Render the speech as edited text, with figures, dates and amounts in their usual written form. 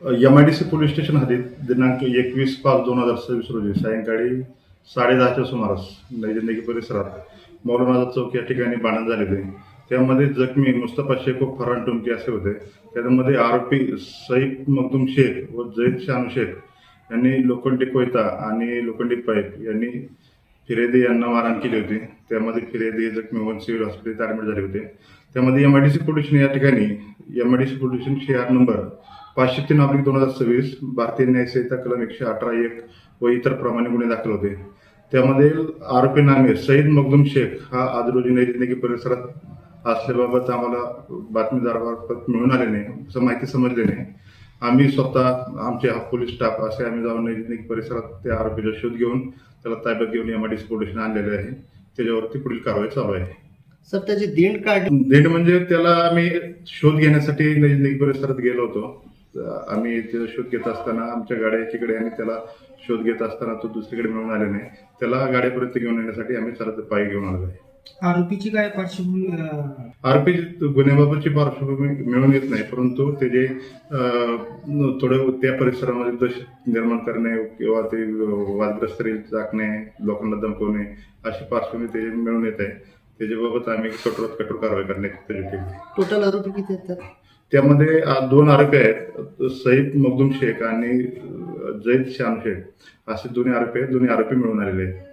MIDC police station हद्दीत दिनांक 21/5/2026 रोजी सायंकाळी 10:30च्या सुमारास नैजंदिकी परिसरात मौलाना चौक या ठिकाणी भांडण झालेले. त्यामध्ये जखमी मुस्तफा शेख व फरहान टुमके असे होते. त्यामध्ये आरोपी सईद मखदूम शेख व जैद शानू शेख यांनी लोखंडी कोयता आणि लोखंडी पाईप यांनी फिर्यादी यांना मारहाण केली होती. त्यामध्ये फिर्यादी जखमी होऊन सिव्हिल हॉस्पिटल ॲडमिट झाले होते. त्यामध्ये MIDC पोलीस स्टेशन या ठिकाणी MIDC पोलीस स्टेशन शिआर नंबर 503/2026 भारतीय न्याय संहिता कलम 118(1) व इतर प्रमाणे गुन्हे दाखल होते. त्यामध्ये आरोपी नामे सईद मखदूम शेख हा आज रोजी नैजंदिकी परिसरात असल्याबाबत आम्हाला बातमीदारामार्फत मिळून आल्याने माहिती समजल्याने आम्ही स्वतः आमचे पोलीस स्टाफ असे आम्ही जाऊन नैजंदिकी परिसरात त्या आरोपीचा शोध घेऊन त्याला ताब्यात घेऊन MIDC पोलीस स्टेशन आणलेले आहे. त्याच्यावरती पुढील कारवाई चालू आहे. सर, त्याची देण काढली. देण म्हणजे त्याला आम्ही शोध घेण्यासाठी नैजंदिकी परिसरात गेलो होतो. आम्ही त्याचा शोध घेत असताना आमच्या गाड्या एकीकडे आणि त्याला शोध घेत असताना तो दुसरीकडे मिळून आले नाही. त्याला गाड्यापर्यंत घेऊन येण्यासाठी आम्ही चालत पायी घेऊन आलो आहे. आरोपीची काय पार्श्वभूमी? आरोपी गुन्ह्याबाबतची पार्श्वभूमी मिळून येत नाही, परंतु ते जे थोडं त्या परिसरामध्ये दहशत निर्माण करणे किंवा ते वादग्रस्त टाकणे, लोकांना धमकवणे अशी पार्श्वभूमी ते मिळून येत आहे. त्याच्याबाबत आम्ही कठोरात कठोर कारवाई करण्याची तयारी केली. टोटल आरोपी किती आहेत? त्यामध्ये 2 आरोपी आहेत, सईद मखदूम शेख आणि जैद शानू शेख असे दोन्ही आरोपी आहेत. दोन्ही आरोपी मिळून आलेले आहेत.